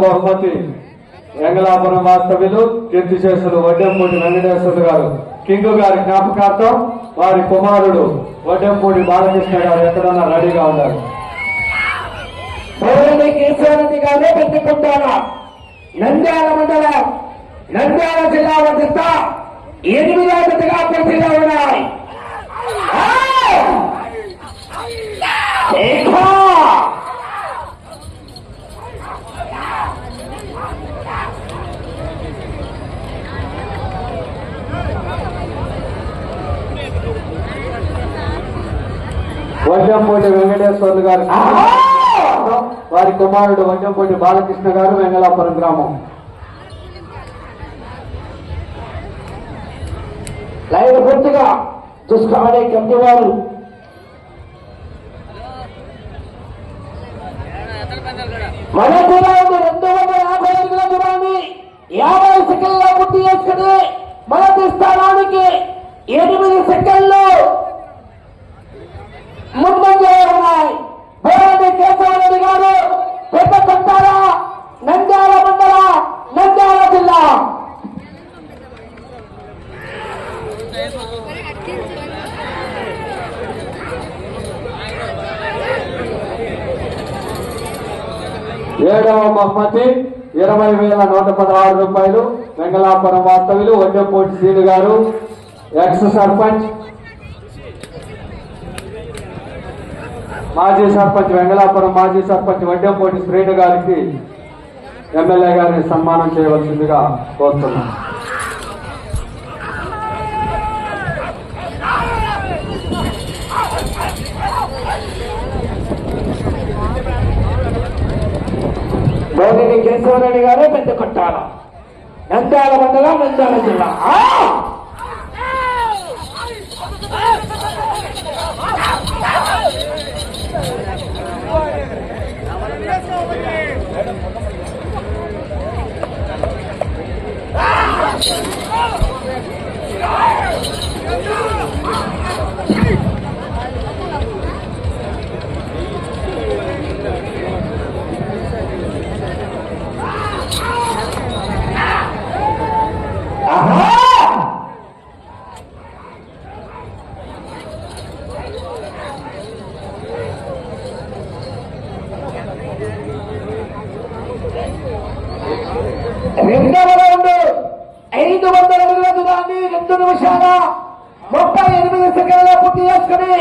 బహుమతి వెంగళాపురం వాస్తవ్యులు కీర్తిశేషులు వడ్డెంపూడి వెంకటేశ్వరులు గారు కింగు గారి జ్ఞాపకార్థం వారి కుమారుడు వడ్డెంపూడి బాలకృష్ణ గారు ఎక్కడన్నా రెడీగా ఉన్నారు. కేశవరెడ్డి గారు పెట్టుకుంటార నంద్యాల మండలం నంద్యాల జిల్లా వద్ద 8వ జతగా పోటీలో ఉన్నాయి. వడ్డెంపూడి వెంకటేశ్వర్లు గారు వారి కుమారుడు వడ్డెంపూడి బాలకృష్ణ గారు వెంగళాపురం గ్రామం. లైవ్ పూర్తిగా చూసుకోవాలి కమిటీ వారు. మన దూరాన్ని 250 అడుగుల దూరాన్ని 50 సెకండ్లో పూర్తి చేసుకుని మొదటి స్థానానికి 8 సెకండ్లు ముందంజలో ఉన్నాయి. బోరెడ్డి కేశవరెడ్డి గారు పెద్ద కొట్టాల నంద్యాల మండల నంద్యాల జిల్లా. ఏడవ బహుమతి 20,116 రూపాయలు. వెంగళాపురం వాస్తవ్యులు వడ్డెంపూడి శ్రీను గారు ఎక్స్ సర్పంచ్ మాజీ సర్పంచ్ వెంగళాపురం మాజీ సర్పంచ్ వడ్డెంపూడి శ్రీను గారికి ఎమ్మెల్యే గారిని సన్మానం చేయవలసిందిగా కోరుతున్నాను. బోరెడ్డి కేశవరెడ్డి గారు పెద్ద కొట్టాల నంద్యాల మండలం నంద్యాల జిల్లా. రెండవ రౌండ్ 500 అడుగుల దూరాన్ని 2 నిమిషాల 38 సెకండ్ల పూర్తి చేసుకుని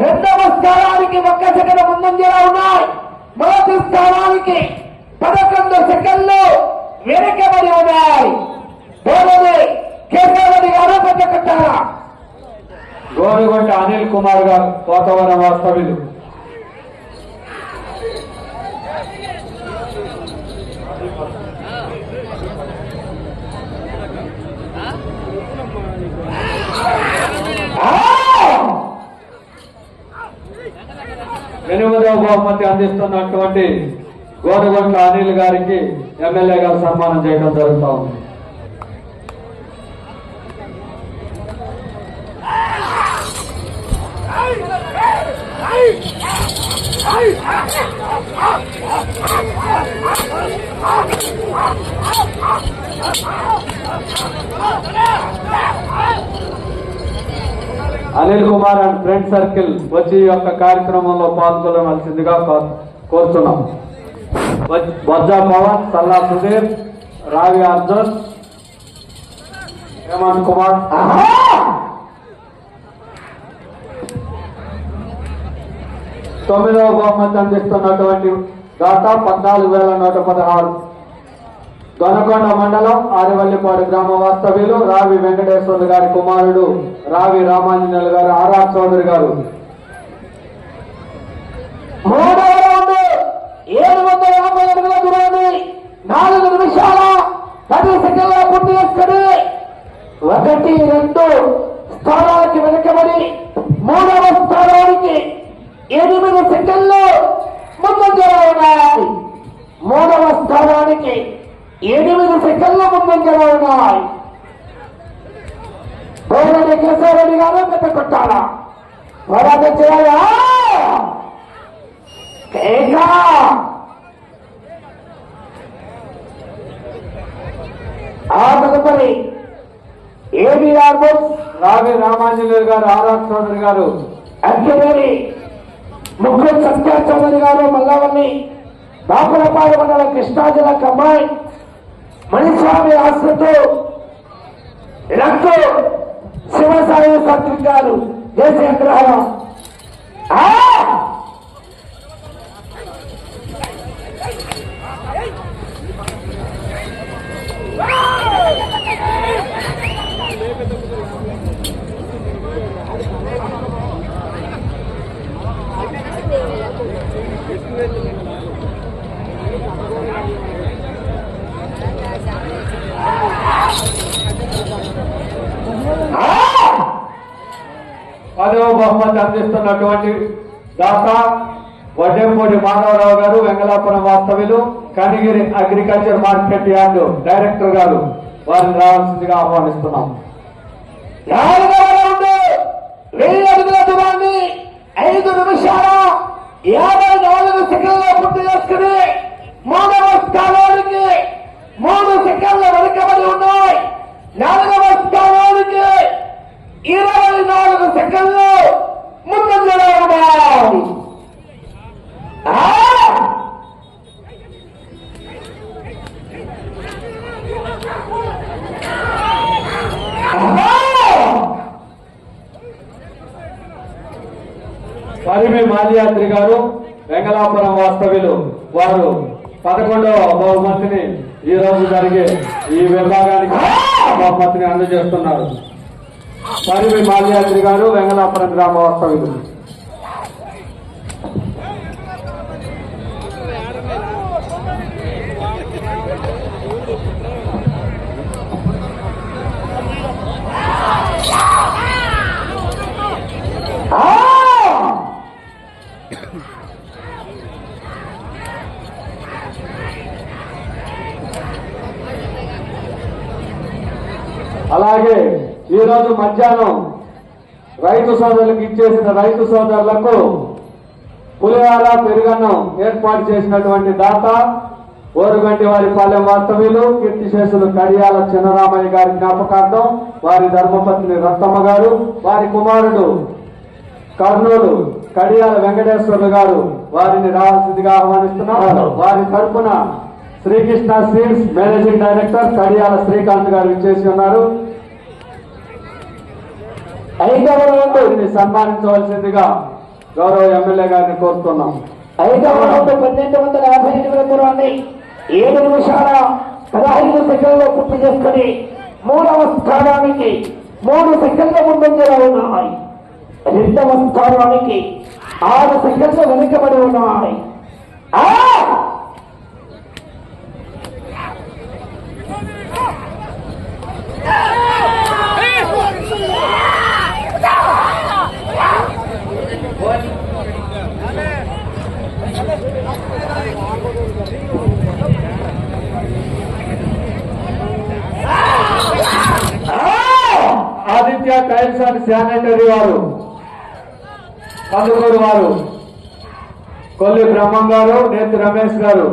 రెండవ స్థానానికి 1 సెకండ్ ముందంజలో ఉన్నాయి. మొదటి స్థానానికి 11 సెకండ్లు వెనకబడి ఉన్నాయి. బోరెడ్డి కేశవరెడ్డి గారు పెద్ద కొట్టాల గోరుగొంట అనిల్ కుమార్ గారు పోతవరం వాస్తవ్యులు. ఎనిమిదవ బహుమతి అందిస్తున్నటువంటి గోరుగొంట అనిల్ గారికి ఎమ్మెల్యే గారు సన్మానం చేయడం జరుగుతూ ఉంది. Anil Kumar and friend circle వచ్చి ఈ యొక్క కార్యక్రమంలో పాల్గొనవలసిందిగా కోరుతున్నాం. బొజ్జా పవన్, సల్లా సుధీర్, రావి అర్జున్, హేమంత్ కుమార్. తొమ్మిదవ బహుమతి అందిస్తున్నటువంటి దాత 14,116 దొనకొండ మండలం ఆరివల్లిపాడు గ్రామ వాస్తవ్యులు రావి వెంకటేశ్వర్లు గారి కుమారుడు రావి రామాంజనేయులు గారు ఆర్ఆర్ చౌదరి గారు. 750 అడుగుల దూరాన్ని 4 నిమిషాల 10 సెకండ్ల పూర్తి చేసుకుని 1-2 స్థానానికి వెనకబడి 3వ స్థానానికి 8 సెకండ్లు ముందంజలో ఉన్నాయి. 3వ స్థానానికి 8 సెకండ్ల ముందంజలో ఉన్నాయి. బోరెడ్డి కేశవరెడ్డి గారు పెద్ద కొట్టాల పోరాటం చేయాలా. వీరాంజనేయులు గారు ఆరాధ చౌదరి గారు, అగ్గివేలి ముగ్గురు సత్య చౌదరి గారు, మల్లవల్లి బాపులపాడు మండలం కృష్ణా జిల్లా కమ్మాయి మణిస్వామి ఆశ్రతో లక్కు శివసాయి సత్విక్ గారు దేశీయ గ్రహం. పదవ బహుమతి అందిస్తున్నటువంటి దాత వడ్డెంపూడి మాధవరావు గారు, వెంగళాపురం వాస్తవ్యులు, Kanigiri agriculture market yard director గారు, వారిని రావాల్సిందిగా ఆహ్వానిస్తున్నాం. 4వ రౌండ్ 1000 అడుగుల దూరాన్ని 5 నిమిషాల 54 సెకండ్ల పూర్తి చేసుకుని 3వ స్థానానికి 3 సెకండ్ల వెనుకబడి ఉన్నాయి. 4వ స్థానానికి 24 సెకండ్లు ముందంజలో ఉన్నాయి. పరిమి మాల్యాద్రి గారు, వెంగళాపురం వాస్తవ్యులు, వారు 11వ బహుమతిని ఈ రోజు జరిగే ఈ విభాగానికి బహుమతిని అందజేస్తున్నారు. పరిమి మాల్యాద్రి గారు, వెంగళాపురం గ్రామ వాస్తవ్యులు. అలాగే ఈ రోజు మధ్యాహ్నం రైతు సోదరులకు ఇచ్చేసిన రైతు సోదరులకు పులిహార పెరుగన్నం ఏర్పాటు చేసినటువంటి దాత ఓరుగంటి వారి పాలెం వాస్తవ్యులు, కీర్తిశేషులు కడియాల చిన్నరామయ్య గారి జ్ఞాపకార్థం వారి ధర్మపత్ని రత్తమ్మ గారు, వారి కుమారుడు కర్నూలు కడియాల వెంకటేశ్వర్లు గారు, వారిని రావాల్సిందిగా ఆహ్వానిస్తున్నారు. వారి తరఫున శ్రీకృష్ణ సీడ్స్ మేనేజింగ్ డైరెక్టర్ కడియాల శ్రీకాంత్ గారు ఇచ్చేసి ఉన్నారు. 5వ రౌండ్ సన్మానించవలసిందిగా గౌరవ ఎమ్మెల్యే గారిని కోరుతున్నాం. 5వ రౌండ్ 1258 దూరాన్ని 7 నిమిషాల 15 సెకండ్లు పూర్తి చేసుకుని 3వ స్థానానికి 3 సెకండ్ల ముందంజలో ఉన్నాయి. 2వ స్థానానికి 6 సెకండ్లు వెనుకబడి ఉన్నాయి. ఆదిత్య టైల్స్ అండ్ శానిటరీ వారు, కందుకూరు వారు, కొల్లి బ్రహ్మం గారు, నేతి రమేష్ గారు.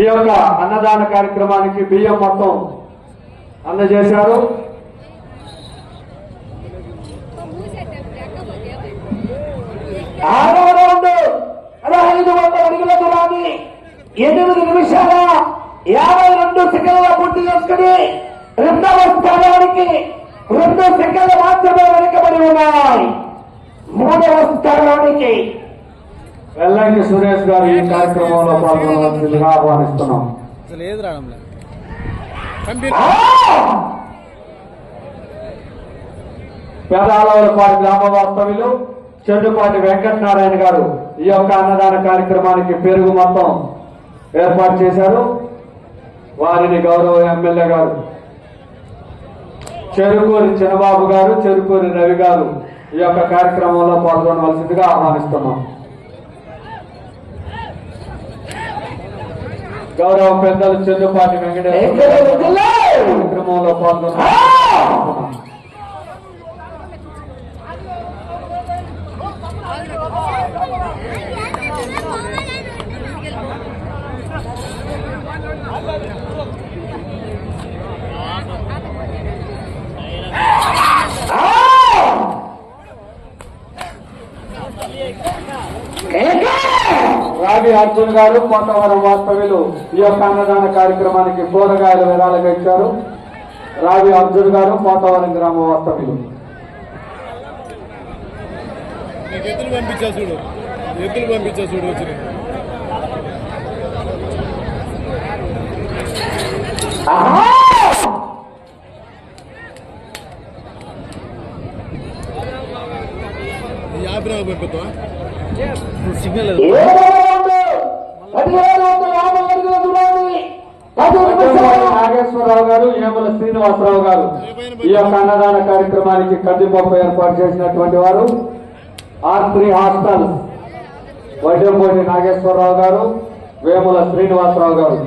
ఈ యొక్క అన్నదాన కార్యక్రమానికి బియ్యం మొత్తం అందజేశారు. ఆరవ రౌండ్ 1500 అడుగుల దూరాన్ని 8 నిమిషాల 52 సెకండ్ల పూర్తి చేసుకుని 2వ స్థానానికి 2 సెకండ్లు మాత్రమే వెనుకబడి ఉన్నాయి. 3వ స్థానానికి వెల్లంకి సురేష్ గారు ఈ కార్యక్రమంలో పాల్గొనవలసిందిగా ఆహ్వానిస్తున్నాం. పేదాలపాటి గ్రామ వాస్తవ్యులు చెడ్డుపాటి వెంకటనారాయణ గారు ఈ యొక్క అన్నదాన కార్యక్రమానికి పెరుగు మొత్తం ఏర్పాటు చేశారు. వారిని గౌరవ ఎమ్మెల్యే గారు చెరుకూరి చిన్నబాబు గారు, చెరుకూరి రవి గారు ఈ యొక్క కార్యక్రమంలో పాల్గొనవలసిందిగా ఆహ్వానిస్తున్నాం. గౌరవ పెద్దలు చెడ్డుపాటి వెంకటేశ్వర కార్యక్రమంలో పాల్గొన్నారు. రావి అర్జున్ గారు పోతవరం వాస్తవ్యులు ఈ యొక్క అన్నదాన కార్యక్రమానికి కూరగాయలు విరాళంగా ఇచ్చారు. రావి అర్జున్ గారు పోతవరం గ్రామ వాస్తవ్యులు. ఎత్తులు పంపించా చూడు వచ్చిన యాభై పంపిద్దాం సిగ్నల్ నాగేశ్వరరావు గారు, ఏముల శ్రీనివాసరావు గారు ఈ యొక్క అన్నదాన కార్యక్రమానికి కందిపప్పు ఏర్పాటు చేసినటువంటి వారు. R3 హాస్టల్ వడ్డెంపోటి నాగేశ్వరరావు గారు, వేముల శ్రీనివాసరావు గారు.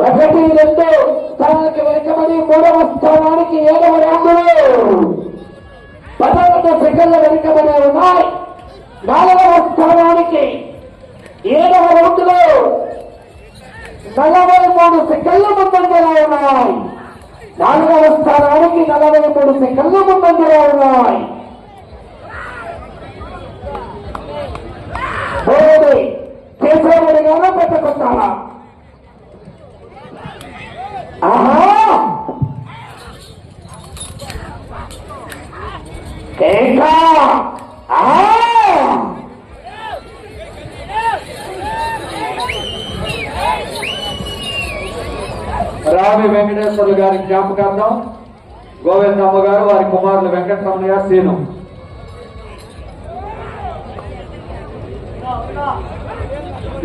1-2 స్థానానికి వెనుకబడి 3వ స్థానానికి 7వ రౌండ్లో 11 సెకండ్ల వెనుకబడి ఉన్నాయి. 4వ స్థానానికి 7వ రౌండ్లో 43 సెకండ్ల ముందంజలో ఉన్నాయి. 4వ స్థానానికి 43 సెకండ్ల ముందంజలో ఉన్నాయి. కేశవరెడ్డి గారు పెద్ద కొట్టాల. రావి వెంకటేశ్వర్లు గారి జ్ఞాపకార్థం గోవిందమ్మ గారు, వారి కుమారులు వెంకటరమణయ్య, శ్రీను.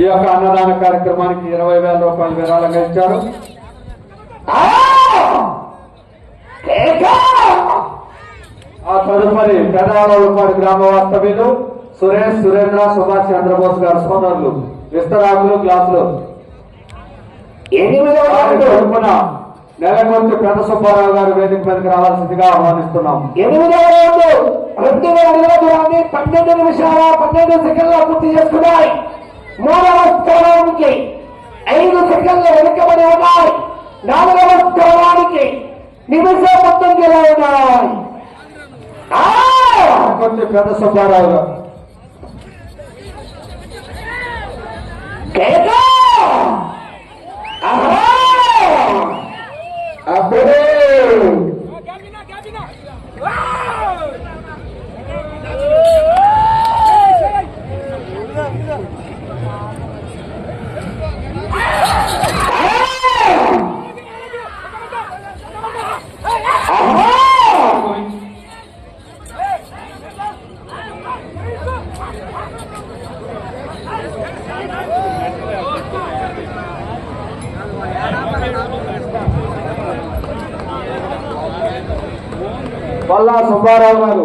ఈ యొక్క అన్నదాన కార్యక్రమానికి 20,000 రూపాయలు విరాళంగా ఇచ్చారు. ఆ తదుపరి పెదాలపాడు గ్రామ వాస్తవ్యులు సురేష్, సురేంద్ర, సుభాష్ చంద్రబోస్ గారు సోదరులు విస్తరాకులు, గ్లాసులు. 8వ తరపున నెలకొంటి పెద్ద సుబ్బారావు గారు వేదిక మీదకి రావాల్సిందిగా ఆహ్వానిస్తున్నాం. 8వ రౌండ్ 2,000 దూరాన్ని 12 నిమిషాల 12 సెకండ్ల పూర్తి చేసుకున్నాయి. 3వ స్థానానికి 5 సెకండ్లు వెనుకబడి ఉన్నాయి. 4వ స్థానానికి నిమిషం ముందంజలో ఉన్నాయి. నెలకొంటి పెద్ద సుబ్బారావు గారు. అప్పుడే బొల్లా సుబ్బారావు గారు,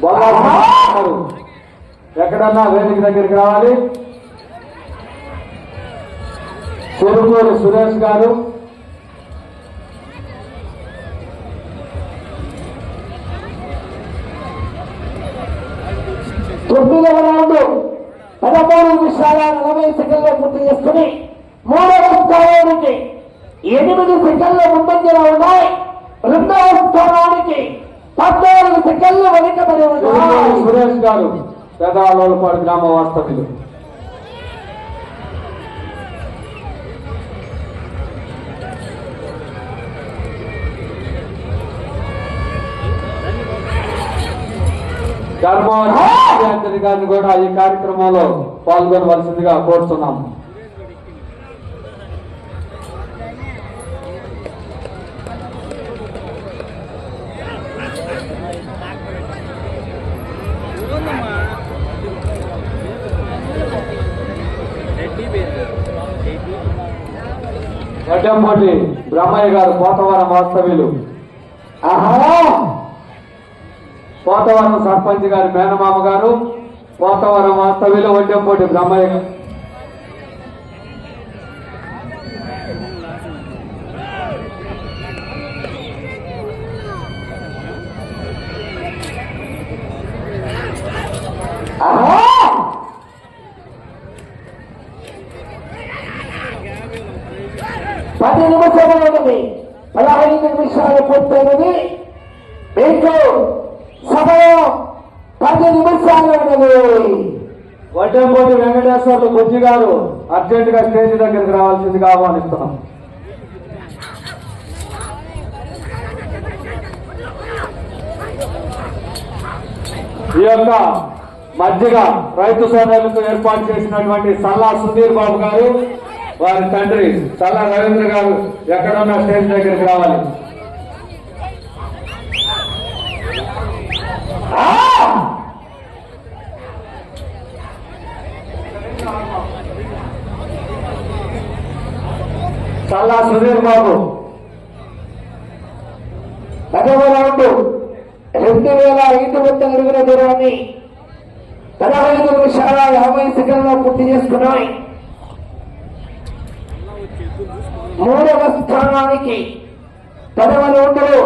బొల్లా సుబ్బారావు గారు ఎక్కడన్నా వేదిక దగ్గరికి రావాలి. చెరుకూరు సురేష్ గారు, తొమ్మిదవ రౌండ్ 13 నిమిషాల 40 సెకండ్లు పూర్తి చేసుకుని 3వ స్థానానికి 8 సెకండ్ల ముందంజలో ఉన్నాయి. 2వ స్థానానికి 14 సెకండ్లు వెనుకబడి చెరుకూరు ఉన్నాయి. సురేష్ గారు పెదాలపాడు గ్రామ వాస్తవ్యులు. ధర్మవరం గారిని కూడా ఈ కార్యక్రమంలో పాల్గొనవలసిందిగా కోరుతున్నాం. వడ్డంపల్లి బ్రహ్మయ్య గారు పోతవరం వాస్తవ్యులు. పోతవరం సర్పంచ్ గారి మేనమామ గారు, పోతవరం వాస్తవ్యులు వడ్డంపల్లి బ్రహ్మయ్య గారు. 10 నిమిషాలు ఉన్నది. 15 నిమిషాలు పూర్తయినది. మీకు సమయం 10 నిమిషాలు ఉన్నది. వడ్డంపోటి వెంకటేశ్వర్లు బుజ్జి గారు అర్జెంట్ గా స్టేజ్ దగ్గరికి రావాల్సిందిగా ఆహ్వానిస్తున్నాం. ఈ యొక్క మధ్యగ రైతు సోదరులకు ఏర్పాటు చేసినటువంటి సల్లా సుధీర్ బాబు గారు, వారి తండ్రి సల్లా రవీంద్ర గారు ఎక్కడున్న స్టేజ్ దగ్గరికి రావాలి. సల్లా సుధీర్ బాబు 10వ రౌండ్ 2500 అడుగుల దూరాన్ని 15 నిమిషాల 50 సెకండ్లో పూర్తి చేసుకున్నాయి. 3వ స్థానానికి 10వ రౌండ్లో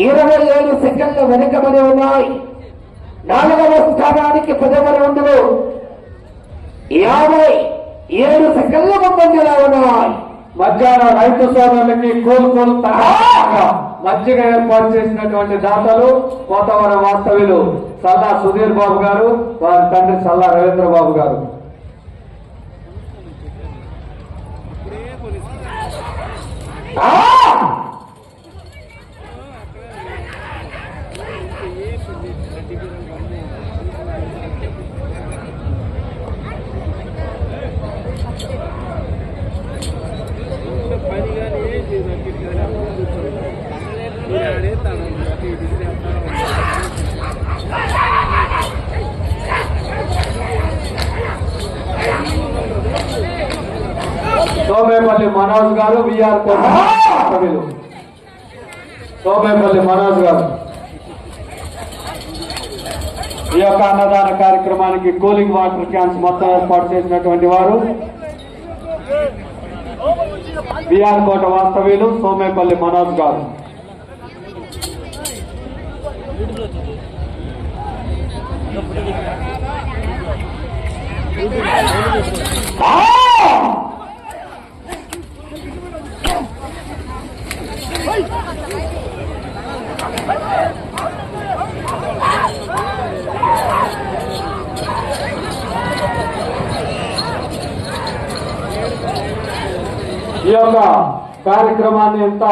27 సెకండ్లు వెనుకబడి ఉన్నాయి. 4వ స్థానానికి 10వ రౌండ్లో 57 సెకండ్ల ముందంజలో ఉన్నాయి. మధ్యాహ్నం రైతు సోదరులకి కోలుకోలు మధ్యగా ఏర్పాటు చేసినటువంటి దాతలు కోతవరం వాస్తవ్యులు సల్లా సుధీర్ బాబు గారు, వారి తండ్రి సల్లా రవీంద్ర బాబు గారు. సోమేపల్లి మనోజ్ గారు విఆర్ సభ్యులు. సోమేపల్లి మనోజ్ గారు ఈ యొక్క అన్నదాన కార్యక్రమానికి కూలింగ్ వాటర్ క్యాన్స్ మొత్తం ఏర్పాటు చేసినటువంటి వారు విఆర్ కోట వాస్తవ్యులు సోమేపల్లి మనోజ్ గారు. ఈ యొక్క కార్యక్రమాన్ని ఎంత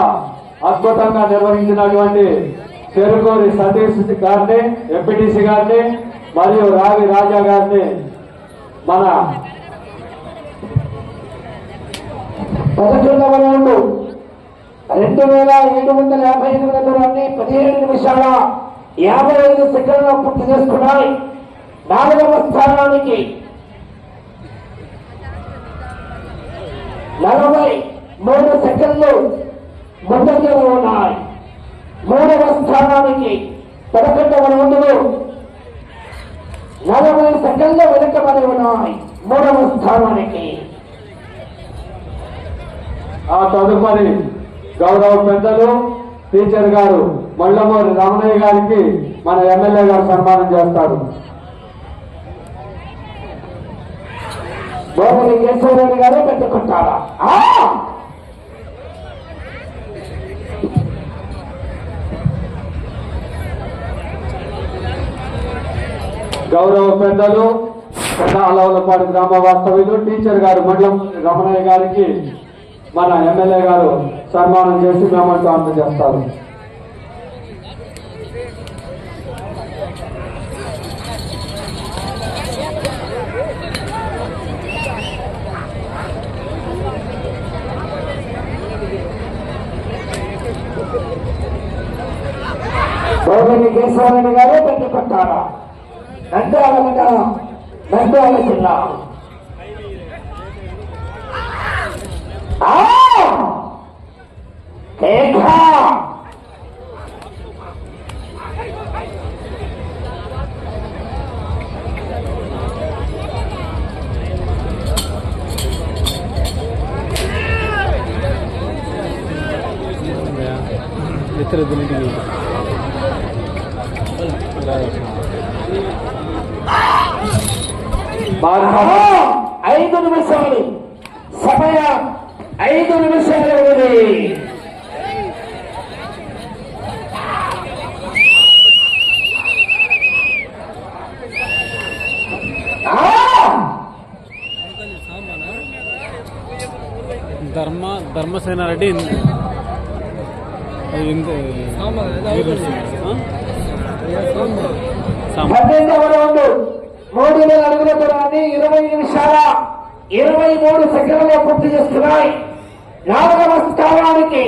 అద్భుతంగా నిర్వహించినటువంటి చెరుకూరి సతీష్ గారిని, ఎంపీటీసీ గారిని మరియు రావి రాజా గారిని మన 11వ రౌండ్ 2758 దూరాన్ని 17 నిమిషాల 55 సెకండ్లో పూర్తి చేసుకున్నాయి. 4వ స్థానానికి 43 సెకండ్లు ముందంజలో ఉన్నాయి. 3వ స్థానానికి 11వ రౌండ్లో 40 సెకండ్లు వెనుకబడి ఉన్నాయి. 3వ స్థానానికి ఆ తదుపరి గౌరవ పెద్దలు టీచర్ గారు మళ్ళమూరి రమణయ్య గారికి మన ఎమ్మెల్యే గారు సన్మానం చేస్తారు. భోగని కేశవరెడ్డి గారు పెట్టుకుంటారా? గౌరవ పెద్దలు పెద్ద అలవలపాడు గ్రామ వాస్తవ్యులు టీచర్ గారు మండలం రమణయ్య గారికి మన ఎమ్మెల్యే గారు సన్మానం చేసి మేమంటూ అందజేస్తారు. భోగని కేశవరెడ్డి గారు పెట్టుకుంటారా? నంద్యాల మండలం, నంద్యాల జిల్లా. ఇతర దినికి 5 నిమిషాలు సమయం 5 నిమిషాలు ఉంది. ధర్మసేనారెడ్డి 18వ రౌండ్ 3000 అడుగుల దూరాన్ని 20 నిమిషాల 23 సెకండ్లలో పూర్తి చేస్తున్నాయి. 4వ స్థానానికి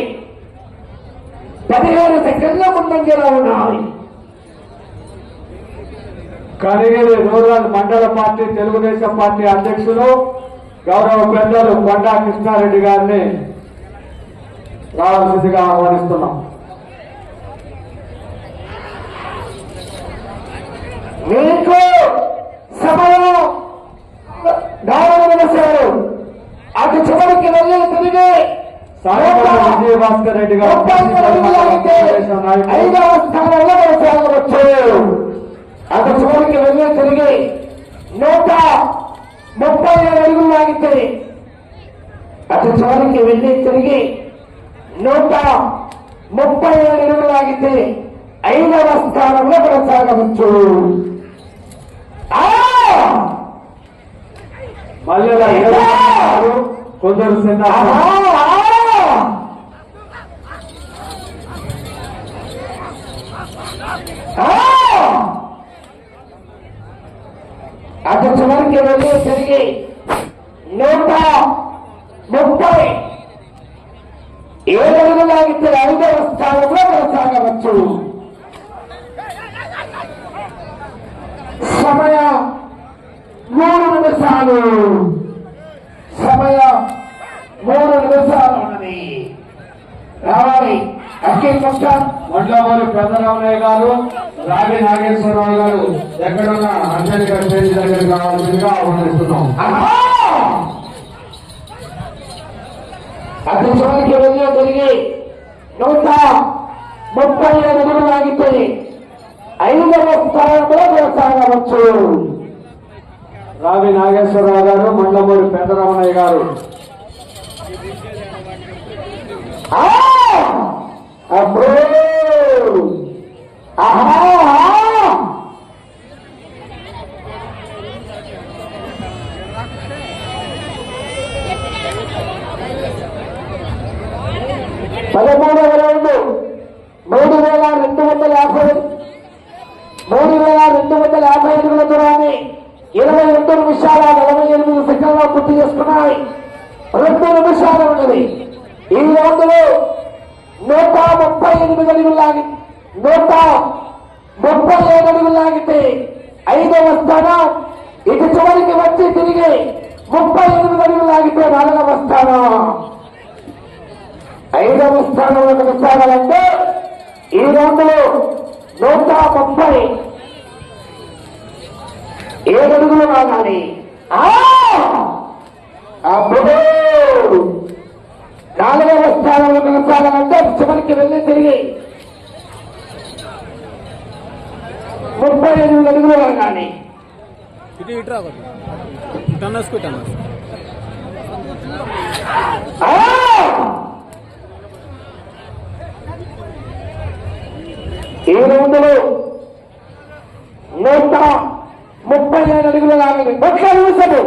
17 సెకండ్ల ముందంజలో ఉన్నాయి. కనిగిరి రూరల్ మండల పార్టీ తెలుగుదేశం పార్టీ అధ్యక్షులు గౌరవ పెద్దలు కొండా కృష్ణారెడ్డి గారిని రావాల్సిందిగా ఆహ్వానిస్తున్నాం. మీకు సమయం 4 నిమిషాలు. అటు చివరికి వెళ్ళి తిరిగి విజయభాస్కర్ రెడ్డి గారు 5వ స్థానంలో కొనసాగవచ్చు. అటు చివరికి వెళ్ళి తిరిగి 137 అడుగులు లాగితే అటు చివరికి వెళ్ళి తిరిగి 137 అడుగులు లాగితే 5వ స్థానంలో కొనసాగవచ్చు. మళ్ళీ కొందరు అటు చివరికి వెళ్ళి తిరిగి 137 అడుగులు లాగితే 5వ స్థానంలో కొనసాగవచ్చు. సమయం 3 నిమిషాలు. సమయం 3 నిమిషాలు ఉన్నది. రావాలి అఖిల్ మొత్తం మండలవారి పెద్దరామయ్య గారు, రావి నాగేశ్వరరావు గారు ఎక్కడున్న అంజలిగా స్టేజ్ దగ్గరికి రావాల్సిందిగా ఆహ్వానిస్తున్నాం. అటు చివరికి వెళ్ళి తిరిగి 137 అడుగులు లాగితే 5వ స్థానంలో కొనసాగవచ్చు. రావి నాగేశ్వరరావు గారు, మండలవారి పెద్దరామయ్య గారు. అప్పుడు 13వ రౌండ్ 3250 అడుగుల దూరాన్ని 22 నిమిషాల 48 సెకండ్లో పూర్తి చేసుకున్నాయి. 2 నిమిషాలు ఉన్నది. ఈ రౌండ్ లో 138 అడుగులు లాగి 137 అడుగులు లాగితే 5వ స్థానం. ఇటు చివరికి వచ్చి తిరిగి 38 అడుగులు లాగితే 4వ స్థానం. 5వ స్థానంలో కొనసాగాలంటే ఈ రౌండ్ లో 137 అడుగులు రాగాలి. అప్పుడు 4వ స్థానంలో కొనసాగాలంటే చివరికి వెళ్ళి తిరిగి 38 అడుగులు రాగాలి. ఈ రౌండ్ లో 137 అడుగులు లాగాలి. 1 నిమిషము.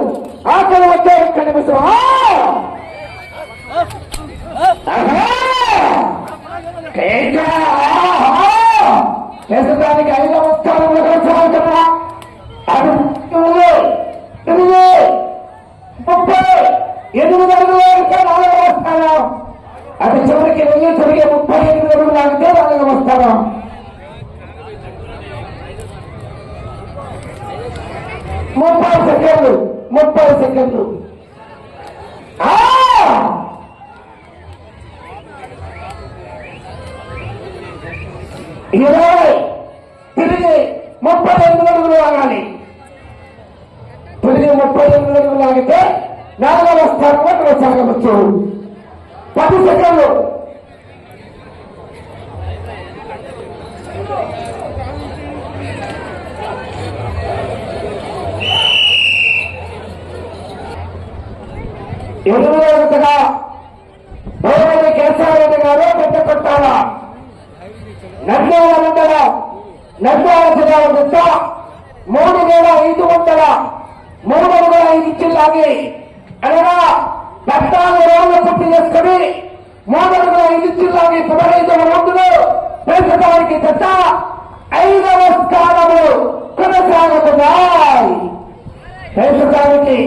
ఆఖరి వచ్చే 1 నిమిషం. ప్రస్తుతానికి 5వ స్థానంలో కొనసాగుతున్నా. అది 38 అడుగులు 4వ స్థానం. అది చివరికి వెళ్ళి తిరిగి 38 అడుగులు లాగితే 4వ స్థానం. 30 సెకండ్లు. 30 సెకండ్లు. 20 తిరిగి 38 అడుగులు లాగాలి. తిరిగి 38 అడుగులు లాగితే 4వ స్థానంలో కొనసాగవచ్చు. 10 సెకండ్లు. ఎనిమిదవ గారు పెట్టకొట్టాల నంద్యాల మండలం నంద్యాల జిల్లా దిశ 3,500 లాగి అనగా 14 రోజులు పూర్తి చేసుకుని 3,500 లాగి 15వ రౌండ్లు ప్రస్తుతానికి జత 5వ స్థానము కొనసాగుతున్నాయి. ప్రస్తుతానికి